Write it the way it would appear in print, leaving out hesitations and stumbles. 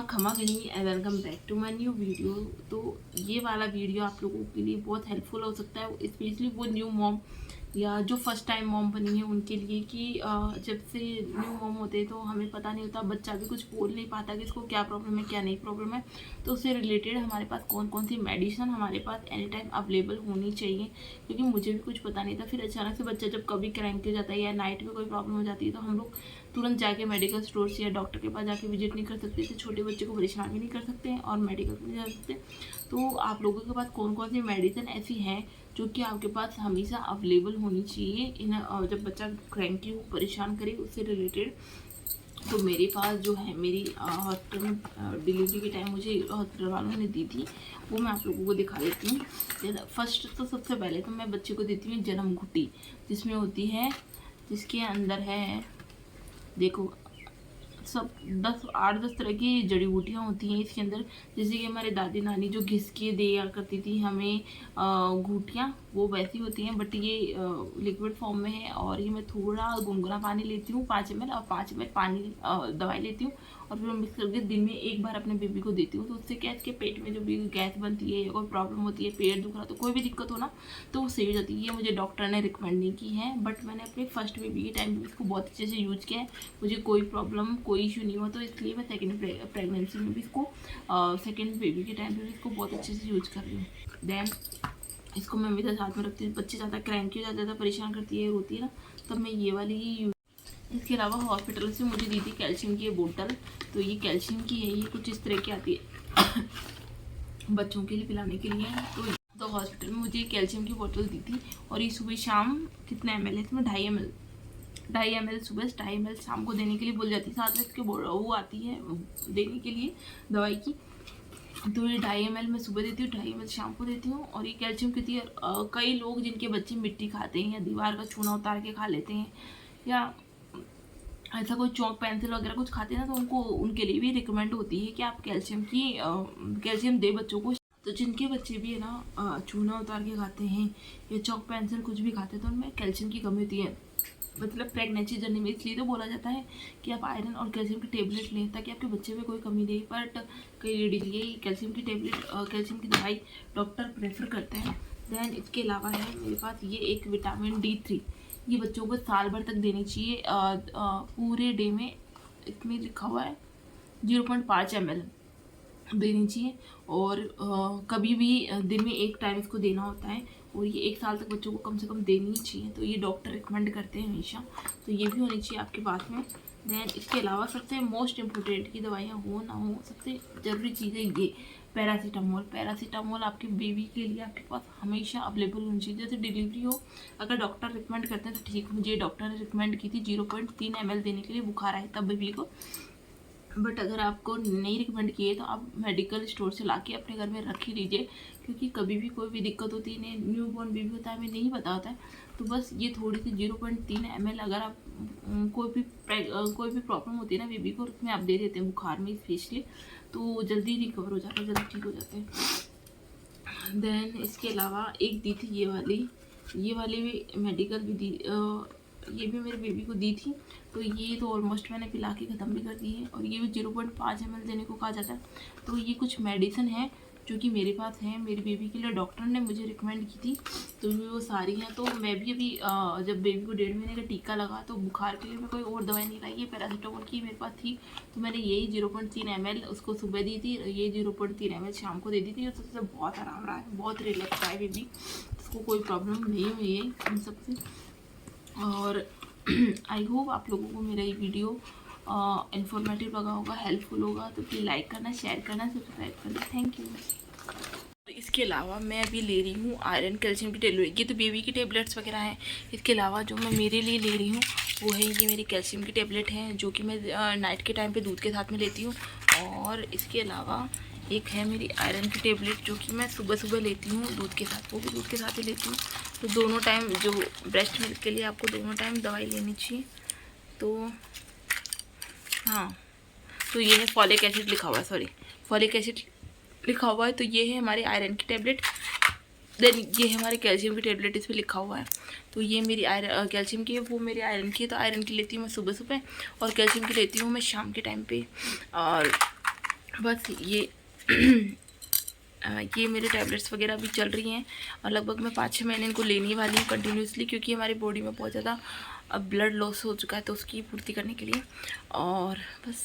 खमा गनी and welcome back to my new video. तो ये वाला वीडियो आप लोगों के लिए बहुत हेल्पफुल हो सकता है, स्पेशली वो न्यू मॉम या जो फर्स्ट टाइम मॉम बनी है उनके लिए कि जब से न्यू मॉम होते हैं तो हमें पता नहीं होता, बच्चा भी कुछ बोल नहीं पाता कि इसको क्या प्रॉब्लम है क्या नहीं प्रॉब्लम है। तो उससे रिलेटेड हमारे पास कौन कौन सी मेडिसिन हमारे पास एनी टाइम अवेलेबल होनी चाहिए, क्योंकि मुझे भी कुछ पता नहीं था। फिर अचानक से बच्चा जब कभी क्रैंक हो जाता है या नाइट में कोई प्रॉब्लम हो जाती है तो हम लोग तुरंत जाके मेडिकल स्टोर से या डॉक्टर के पास जाके विजिट नहीं कर सकते थे, छोटे बच्चे को परेशान भी नहीं कर सकते हैं और मेडिकल भी नहीं जा सकते। तो आप लोगों के पास कौन कौन सी मेडिसिन ऐसी हैं जो कि आपके पास हमेशा अवेलेबल होनी चाहिए इन जब बच्चा क्रैंकी हो परेशान करे उससे रिलेटेड। तो मेरे पास जो है मेरी हॉस्पिटल में डिलीवरी के टाइम मुझे हॉस्पिटल वालों ने दी थी, वो मैं आप लोगों को दिखा देती हूँ। फर्स्ट तो सबसे पहले तो मैं बच्चे को देती हूँ जन्म घुटी, जिसमें होती है, जिसके अंदर है, देखो सब 8-10 तरह की जड़ी बूटियाँ होती हैं इसके अंदर। जैसे कि हमारे दादी नानी जो घिस के दिया करती थी हमें घूटियाँ, वो वैसी होती हैं, बट ये लिक्विड फॉर्म में है। और ये मैं थोड़ा गुनगुना पानी लेती हूँ 5 ml, और 5 ml पानी दवाई लेती हूँ और फिर मिक्स करके दिन में एक बार अपने बेबी को देती हूँ। तो उससे क्या है, इसके पेट में जो भी गैस बनती है या कोई प्रॉब्लम होती है, पेट दुख रहा तो कोई भी दिक्कत हो ना, तो वो सही हो जाती है। ये मुझे डॉक्टर ने रिकमेंड नहीं की है, बट मैंने अपने फर्स्ट बेबी के टाइम इसको बहुत अच्छे से यूज़ किया है, मुझे कोई प्रॉब्लम कोई इशू नहीं हुआ। तो इसलिए मैं सेकेंड प्रेगनेंसी में भी इसको सेकेंड बेबी के टाइम पे भी इसको बहुत अच्छे से यूज कर रही हूँ। देन इसको मैं हमेशा साथ में रखती हूँ। बच्चे ज़्यादा क्रैंकी हो जाते, ज़्यादा परेशान करती है होती है ना, तब मैं ये वाली ही यूज। इसके अलावा हॉस्पिटल से मुझे दी थी कैल्शियम की ये बोतल। तो ये कैल्शियम की है, ये कुछ इस तरह की आती है बच्चों के लिए पिलाने के लिए। तो हॉस्पिटल में मुझे कैल्शियम की बोतल दी थी, और ये सुबह शाम कितना ml है इसमें, 2.5 ml सुबह, 2.5 ml शाम को देने के लिए बोल जाती है। साथ में इसके वो आती है देने के लिए दवाई की। तो ये 2.5 ml मैं सुबह देती हूँ, 2.5 ml शाम को देती हूँ। और ये कैल्शियम कितनी है, कई लोग जिनके बच्चे मिट्टी खाते हैं या दीवार का चूना उतार के खा लेते हैं या ऐसा कोई चौक पेंसिल वगैरह कुछ खाते हैं ना, तो उनको उनके लिए भी रिकमेंड होती है कि आप कैल्शियम दे बच्चों को। तो जिनके बच्चे भी है ना चूना उतार के खाते हैं या चौक पेंसिल कुछ भी खाते हैं तो उनमें कैल्शियम की कमी होती है। मतलब प्रेगनेंसी जर्नी में इसलिए तो बोला जाता है कि आप आयरन और कैल्शियम की टेबलेट लें ताकि आपके बच्चे में कोई कमी नहीं। बट कई लेडीज ये कैल्शियम की टेबलेट कैल्शियम की दवाई डॉक्टर प्रेफर करते हैं। दैन इसके अलावा है मेरे पास ये एक विटामिन D3, ये बच्चों को साल भर तक देनी चाहिए। पूरे डे में इसमें लिखा हुआ है 0.5 ml देनी चाहिए, और कभी भी दिन में एक टाइम इसको देना होता है, और ये 1 साल तक बच्चों को कम से कम देनी ही चाहिए। तो ये डॉक्टर रिकमेंड करते हैं हमेशा, तो ये भी होनी चाहिए आपके पास में। दैन इसके अलावा सबसे मोस्ट इम्पोर्टेंट की दवाइयाँ हो ना हो, सबसे ज़रूरी चीज़ है ये पैरासीटामोल आपके बेबी के लिए आपके पास हमेशा अवेलेबल होनी चाहिए। जैसे डिलीवरी हो, अगर डॉक्टर रिकमेंड करते हैं तो ठीक, मुझे डॉक्टर ने रिकमेंड की थी 0.3 ml देने के लिए, बुखार आए तब बेबी को। बट अगर आपको नहीं रिकमेंड किए तो आप मेडिकल स्टोर से लाके अपने घर में रख ही लीजिए, क्योंकि कभी भी कोई भी दिक्कत होती है, इन्हें न्यू बॉर्न बेबी होता है, हमें नहीं पता होता है। तो बस ये थोड़ी सी 0.3 ml अगर आप कोई भी प्रॉब्लम होती है ना बेबी को, उसमें आप दे देते हैं बुखार में स्पेशली, तो जल्दी रिकवर हो जाता है, जल्दी ठीक हो जाते हैं। देन इसके अलावा एक दी थी ये वाली भी मेडिकल भी दी, ये भी मेरे बेबी को दी थी। तो ये तो ऑलमोस्ट मैंने पिला के ख़त्म भी कर दी है, और ये भी 0.5 ml देने को कहा जाता है। तो ये कुछ मेडिसिन है जो कि मेरे पास है, मेरी बेबी के लिए डॉक्टर ने मुझे रिकमेंड की थी, तो वो सारी हैं। तो मैं भी अभी जब बेबी को 1.5 महीने का टीका लगा तो बुखार के लिए मैं कोई और दवाई नहीं लाई, ये पैरासीटामोल की मेरे पास थी, तो मैंने यही 0.3 ml उसको सुबह दी थी, ये 0.3 ml शाम को दे दी थी, और सबसे बहुत आराम रहा है, बहुत रिलैक्स रहा है बेबी, उसको कोई प्रॉब्लम नहीं हुई है इन सबसे। और आई होप आप लोगों को मेरा ये वीडियो इन्फॉर्मेटिव लगा होगा, हेल्पफुल होगा, तो प्लीज़ लाइक करना, शेयर करना, सब्सक्राइब करना। Thank you. इसके अलावा मैं अभी ले रही हूँ आयरन कैल्शियम की टेबलेट, ये तो बेबी की टेबलेट्स वगैरह हैं। इसके अलावा जो मैं मेरे लिए ले रही हूँ वो है ये मेरी कैल्शियम की टेबलेट है, जो कि मैं नाइट के टाइम पे दूध के साथ में लेती हूँ। और इसके अलावा एक है मेरी आयरन की टेबलेट जो कि मैं सुबह सुबह लेती हूँ दूध के साथ, वो भी दूध के साथ ही लेती हूँ। तो दोनों टाइम जो ब्रेस्ट मिल्क के लिए आपको दोनों टाइम दवाई लेनी चाहिए। तो हाँ, तो ये है फॉलिक एसिड लिखा हुआ है, सॉरी फॉलिक एसिड लिखा हुआ है। तो ये है हमारी आयरन की टेबलेट, देन ये है हमारी कैल्शियम की टेबलेट, इस पर लिखा हुआ है। तो ये मेरी कैल्शियम की है, वो मेरी आयरन की है। तो आयरन की लेती हूँ मैं सुबह सुबह, और कैल्शियम की लेती हूँ मैं शाम के टाइम पे। और बस ये ये मेरे टैबलेट्स वगैरह भी चल रही हैं और लगभग मैं 5-6 महीने इनको लेने वाली हूँ कंटिन्यूसली, क्योंकि हमारी बॉडी में बहुत ज़्यादा अब ब्लड लॉस हो चुका है तो उसकी पूर्ति करने के लिए। और बस